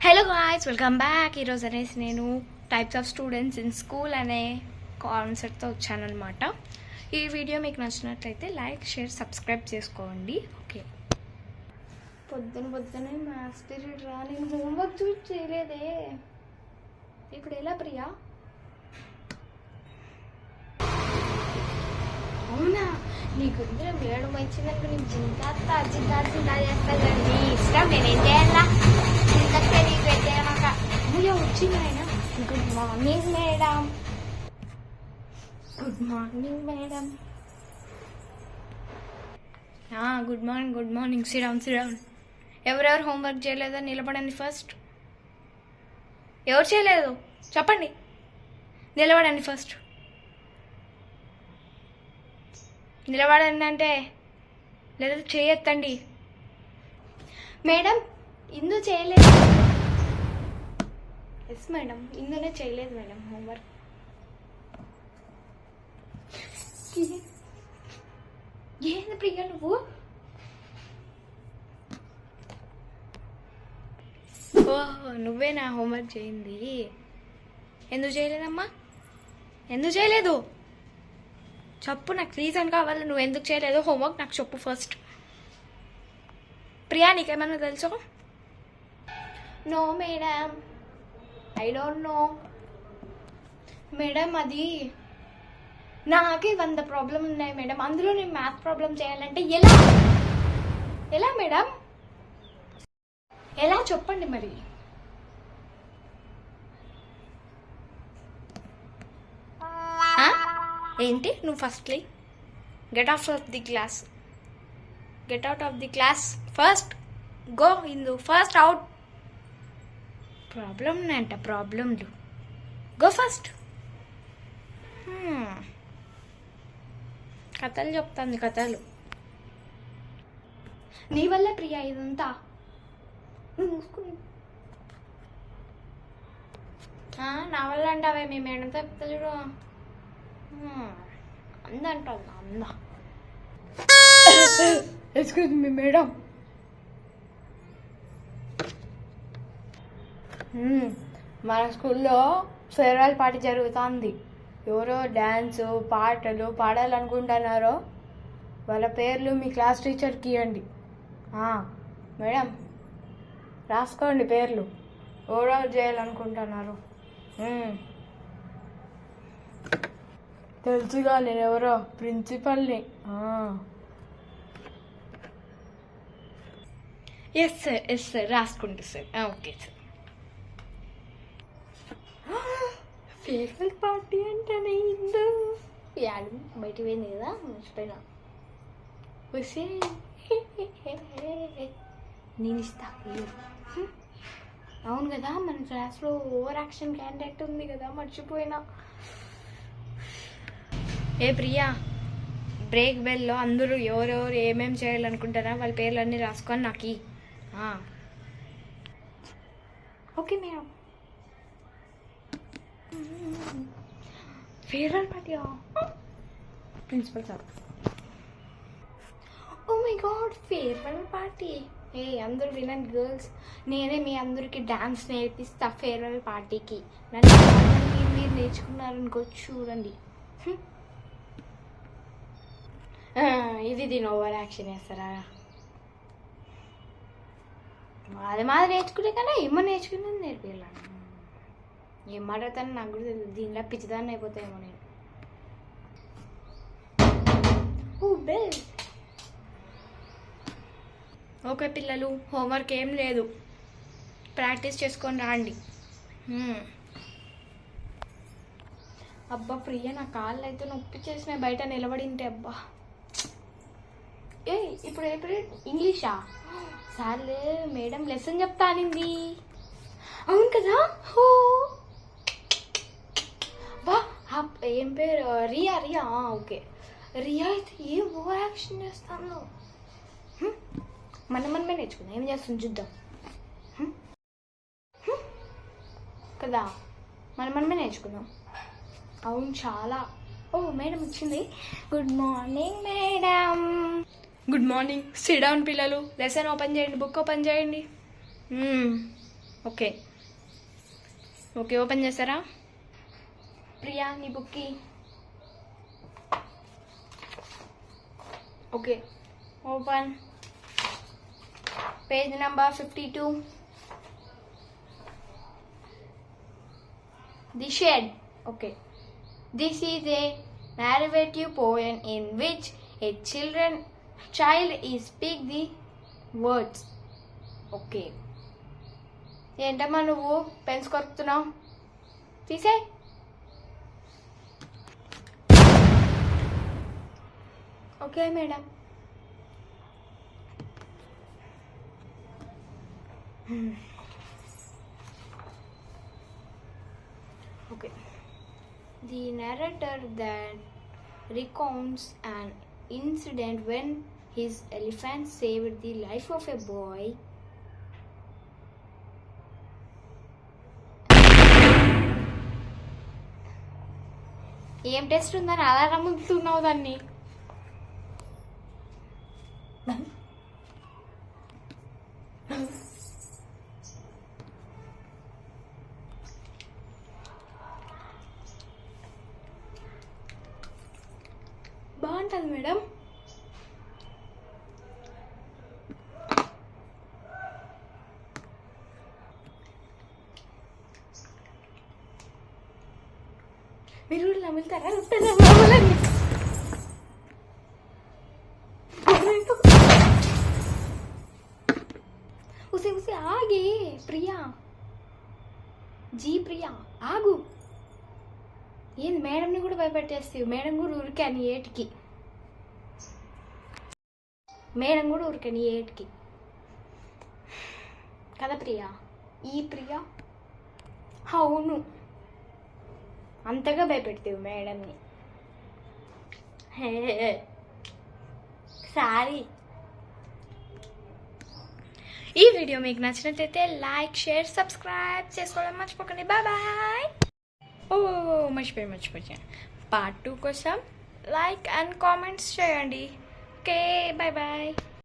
Hello guys, welcome back. ఈరోజు అనేసి నేను types of students in school అనే కాన్సెప్ట్తో వచ్చానమాట. ఈ వీడియో మీకు నచ్చినట్లయితే లైక్, షేర్, సబ్స్క్రైబ్ చేసుకోండి. ఓకే, పొద్దునే మ్యాథ్స్ పీరియడ్ రా, నేను హోంవర్క్ చూసి చేయలేదే. ఇప్పుడు ఎలా ప్రియా? అవునా, నీకు మేడం వచ్చిందనుకో నీకు జింకా చేస్తా. నీ ఇష్టం, నేనేం చేయాలా? వచ్చింది ఆయన. Good morning madam. Good morning madam. Good morning, good morning. Sit down. ఎవరెవరు హోంవర్క్ చేయలేదో నిలబడండి. ఫస్ట్ ఎవరు చేయలేదు చెప్పండి, నిలబడండి. ఫస్ట్ నిలబడండి అంటే లేదా చేయొద్దండి. మేడం ఇందు చేయలేదు. ఎస్ మేడం, ఇందునే చేయలేదు మేడం హోంవర్క్. ఏంది ప్రియ నువ్వు? ఓహో, నువ్వే నా హోంవర్క్ చేయింది. ఎందుకు చేయలేదమ్మా? ఎందుకు చేయలేదు చెప్పు, నాకు రీజన్ కావాలి. నువ్వు ఎందుకు చేయలేదు హోంవర్క్ నాకు చెప్పు ఫస్ట్. ప్రియా నీకేమన్నా తెలుసు? No madam, I don't know madam. అది నాకే 100 ప్రాబ్లం ఉన్నాయి మేడం. అందులో నేను మ్యాథ్స్ ప్రాబ్లం చేయాలంటే ఎలా మేడం? ఎలా చెప్పండి మరి. ఏంటి నువ్వు firstly get out of the class. Get out of the class first. Go Indu, first out. Problem అంట, ప్రాబ్లంలు. Go first. కథలు చెప్తాంది, కథలు. నీ వల్ల ప్రియా ఇదంతా. నువ్వు మూసుకుని నా వల్ల అంటావే. మీ మేడంతో చెప్తా చూడు. అందంటుంది అంద. Excuse me madam. మన స్కూల్లో ఫేర్వెల్ పార్టీ జరుగుతుంది. ఎవరో డ్యాన్స్ పాటలు పాడాలనుకుంటున్నారో వాళ్ళ పేర్లు మీ క్లాస్ టీచర్కి ఇవ్వండి. మేడం రాసుకోండి పేర్లు, ఎవరెవరు చేయాలనుకుంటున్నారు. తెలుసుగా నేను ఎవరో ప్రిన్సిపల్ని. ఎస్ సార్, ఎస్ సార్, రాసుకుంటా sir. Okay sir. Farewell party అంటేనే ఇందు యాడు బయటికి పోయింది కదా, మర్చిపోయినా. వస్తే నేను ఇస్తా. అవును కదా, మన క్లాస్లో ఓవర్ యాక్షన్ క్యాండిడేట్ ఉంది కదా, మర్చిపోయినా. ఏ ప్రియా, బ్రేక్ బెల్లో అందరూ ఎవరెవరు ఏమేమి చేయాలనుకుంటారా వాళ్ళ పేర్లు అన్నీ రాసుకొని నాకు. Okay madam. Farewell party principal sir. Oh my god, farewell party. అందరూ వినండి గర్ల్స్, నేనే మీ అందరికి డాన్స్ నేర్పిస్తా ఫేర్వెల్ పార్టీకి. నన్ను మీరు నేర్చుకున్నారనుకో చూడండి. ఇది దీని ఓవర్ యాక్షన్ చేస్తారా? మాది నేర్చుకునే కన్నా ఏమో నేర్చుకునేది నేర్పిల్లాను. ఏం మాట్లాడతాను నాకు కూడా తెలియదు. దీనిలో పిచ్చిదాన్ని అయిపోతాయేమో నేను. ఓకే పిల్లలు, హోంవర్క్ ఏం లేదు, ప్రాక్టీస్ చేసుకొని రాండి. అబ్బా ప్రియ, నా కాళ్ళు అయితే నొప్పి చేసినాయి బయట నిలబడింటే. అబ్బా ఇప్పుడు ఇంగ్లీషా? సార్లే మేడం లెసన్ చెప్తానింది. అవును కదా. ఏం పేరు? రియా. ఓకే, రియా అయితే ఏం ఓవర్ యాక్షన్ చేస్తాను. మనమే నేర్చుకుందాం, ఏం చేస్తుంది చూద్దాం కదా. మనమే నేర్చుకుందాం. అవును చాలా. మేడం వచ్చింది. Good morning madam. Good morning. Sit down పిల్లలు. లెసన్ ఓపెన్ చేయండి, బుక్ ఓపెన్ చేయండి. ఓకే ఓకే, ఓపెన్ చేస్తారా? ప్రియా నీ బుక్కి. Okay open. Page number 52. The Shed. Okay. This is a narrative poem in which a child is speak the words. Okay. ఏంటమ్మా నువ్వు pens కొరుకుతున్నావు? తీసే. Okay madam. Okay. The narrator that recounts an incident when his elephant saved the life of a boy. ఏం test ఉందని అలా నమ్ముతున్నావు దాన్ని? బాగుంటుంది madam. మీరు కూడా నమ్ముతారా? ఉసే ఉసే ఆగే ప్రియా, జీ ప్రియా ఆగు. ఏంది మేడంని కూడా భయపెట్టేస్తావు? మేడం కూడా ఊరికాని ఏటికి, మేడం కూడా ఊరికాని ఏటికి కదా ప్రియా? ఈ ప్రియా అవును, అంతగా భయపెడతావు మేడంని. Hey sorry. ఈ వీడియో మీకు నచ్చినట్లయితే లైక్, షేర్, సబ్స్క్రైబ్ చేసుకోవడం మర్చిపోకండి. Bye bye. ఓ మర్చిపోయాను. పార్ట్ 2 కోసం లైక్ అండ్ కామెంట్స్ చేయండి. Okay bye bye.